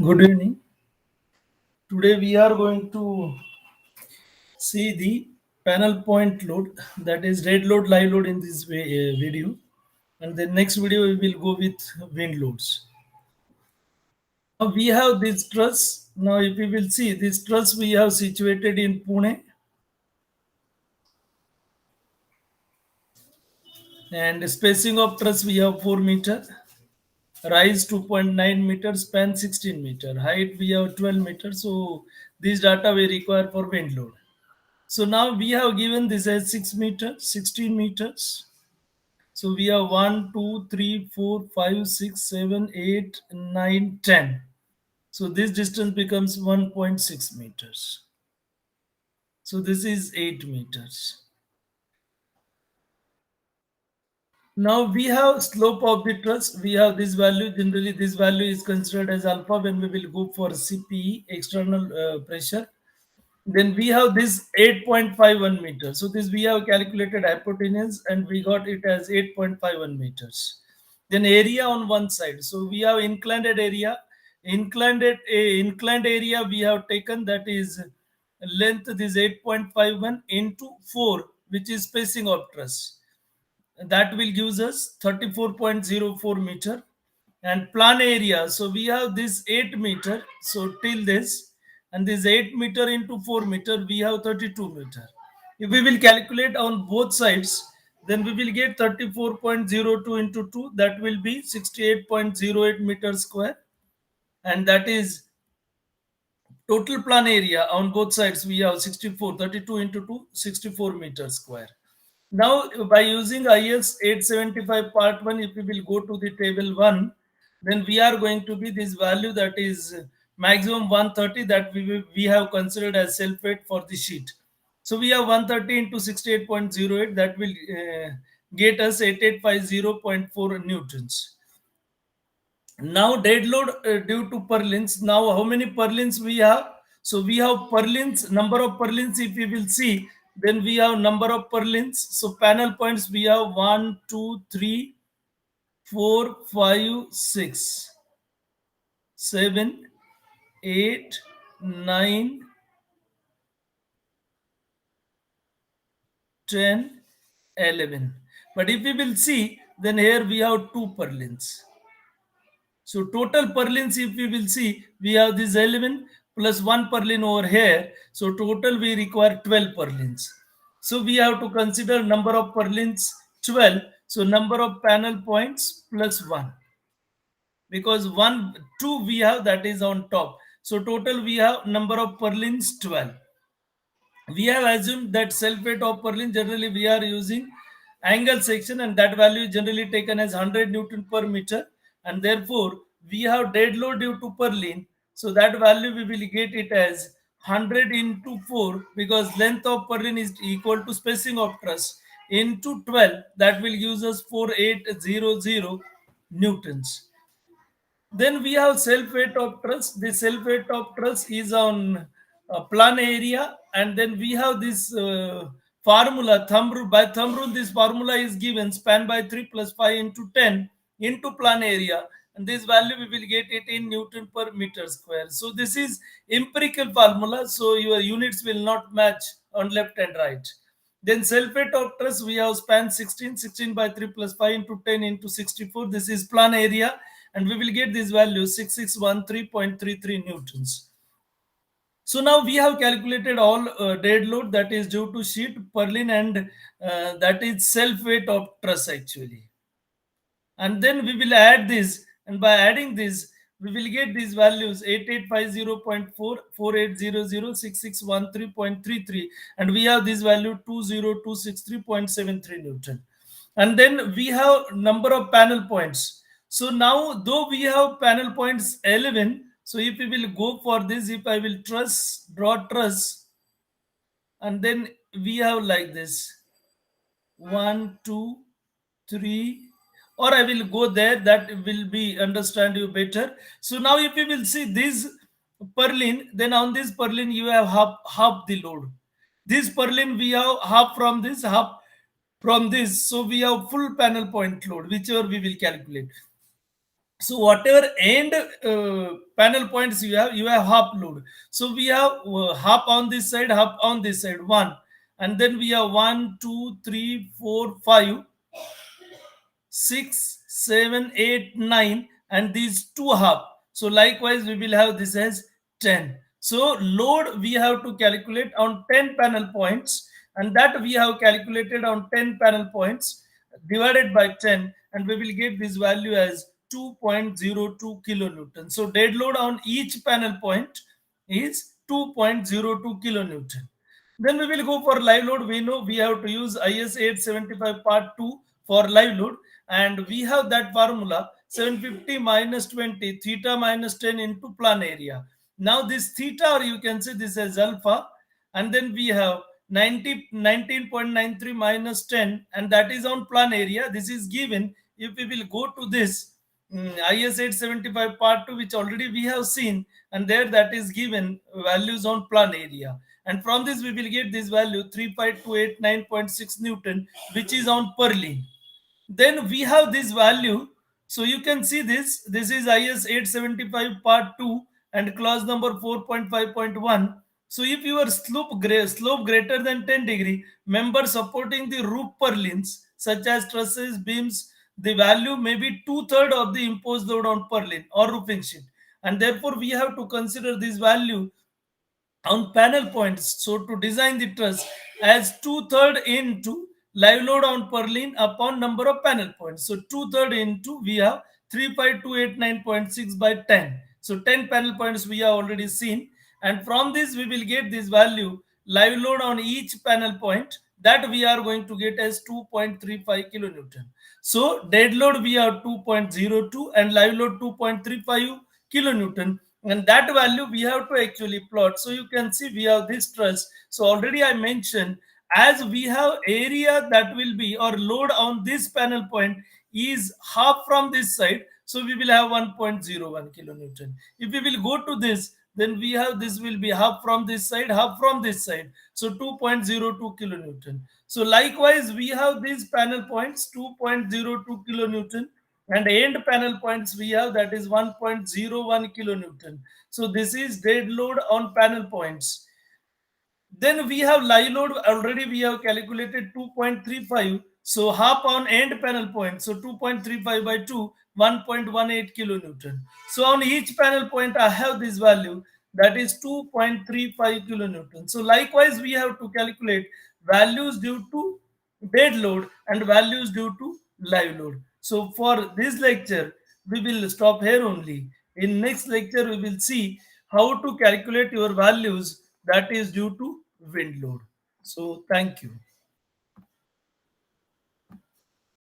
Good evening. Today we are going to see the panel point load, that is dead load, live load in this video, and the next video we will go with wind loads. Now we have this truss. Now if we will see this truss we have situated in Pune, and spacing of truss we have 4 meter, rise 2.9 meters, span 16 meter, height we have 12 meters. So this data we require for wind load. So now we have given this as 6 meters, 16 meters. So we have 1, 2, 3, 4, 5, 6, 7, 8, 9, 10. So this distance becomes 1.6 meters. So this is 8 meters. Now we have slope of the truss. We have this value. Generally, this value is considered as alpha when we will go for CPE, external pressure. Then we have this 8.51 meters. So this we have calculated hypotenuse and we got it as 8.51 meters. Then area on one side. So we have inclined area. Inclined area we have taken, that is length is 8.51 into 4, which is spacing of truss. That will gives us 34.04 meter. And plan area, so we have this 8 meter, so till this, and this 8 meter into 4 meter we have 32 meter. If we will calculate on both sides, then we will get 34.02 into 2, that will be 68.08 meter square, and that is total plan area on both sides. We have 64, 32 into 2, 64 meters square. Now, by using IS 875 part 1, if we will go to the table 1, then we are going to be this value, that is maximum 130, that we have considered as self weight for the sheet. So we have 130 into 68.08, that will get us 8850.4 newtons. Now dead load due to purlins. Now how many purlins we have? So we have purlins, number of purlins if we will see, then we have number of purlins. So panel points we have 1, 2, 3, 4, 5, 6, 7, 8, 9, 10, 11. But if we will see, then here we have 2 purlins. So total purlins, if we will see, we have this 11 plus 1 purlin over here. So total we require 12 purlins. So we have to consider number of purlins 12. So number of panel points plus 1. Because 1, 2 we have, that is on top. So total we have number of purlins 12. We have assumed that self weight of purlin, generally we are using angle section, and that value is generally taken as 100 Newton per meter, and therefore we have dead load due to purlin, so that value we will get it as 100 into 4, because length of purlin is equal to spacing of truss into 12, that will give us 4800 newtons. Then we have self weight of truss. The self weight of truss is on plan area, and then we have this formula thumb rule. By thumb rule, this formula is given span by 3 plus 5 into 10 into plan area, and this value we will get it in Newton per meter square. So this is empirical formula, so your units will not match on left and right. Then self weight of truss we have span 16, 16 by 3 plus 5 into 10 into 64. This is plan area, and we will get this value 6613.33 newtons. So now we have calculated all dead load that is due to sheet, purlin, and that is self weight of truss actually. And then we will add this, and by adding this we will get these values 8850.4, 4800, and we have this value 20263.73 newton. And then we have number of panel points. So now though we have panel points 11, so if we will go for this, if I will draw truss, and then we have like this 1, 2, 3, or I will go there, that will be understand you better. So now if you will see this purlin, then on this purlin you have half the load. This purlin we have half from this, half from this. So we have full panel point load, whichever we will calculate. So whatever end panel points you have half load. So we have half on this side, half on this side, one, and then we have 1, 2, 3, 4, 5, 6, 7, 8, 9, and these two half. So likewise, we will have this as 10. So load we have to calculate on 10 panel points, and that we have calculated on 10 panel points divided by 10, and we will get this value as 2.02 kilonewton. So dead load on each panel point is 2.02 kilonewton. Then we will go for live load. We know we have to use IS 875 part 2 for live load, and we have that formula 750 minus 20 theta minus 10 into plan area. Now this theta, or you can say this as alpha, and then we have 19.93 minus 10, and that is on plan area. This is given. If we will go to this IS 875 part 2, which already we have seen, and there that is given values on plan area, and from this we will get this value 35289.6 Newton, which is on Perlin. Then we have this value. So you can see this. This is IS 875 part 2 and clause number 4.5.1. So if your slope greater than 10 degree, member supporting the roof purlins such as trusses, beams, the value may be two-thirds of the imposed load on purlin or roofing sheet. And therefore we have to consider this value on panel points. So to design the truss as two-third into live load on purlin upon number of panel points. So two-third into we have 35289.6 by 10. So 10 panel points we have already seen. And from this we will get this value live load on each panel point, that we are going to get as 2.35 kilonewton. So dead load we have 2.02 and live load 2.35 kilonewton, and that value we have to actually plot. So you can see we have this truss. So already I mentioned, as we have area that will be or load on this panel point is half from this side, so we will have 1.01 kilonewton. If we will go to this, then we have this will be half from this side, half from this side, so 2.02 kilonewton. So likewise we have these panel points 2.02 kilonewton, and end panel points we have that is 1.01 kilonewton. So this is dead load on panel points. Then we have live load. Already we have calculated 2.35. So half on end panel point. So 2.35 by 2, 1.18 kilonewton. So on each panel point, I have this value that is 2.35 kilonewton. So likewise, we have to calculate values due to dead load and values due to live load. So for this lecture, we will stop here only. In next lecture, we will see how to calculate your values that is due to wind load. So thank you.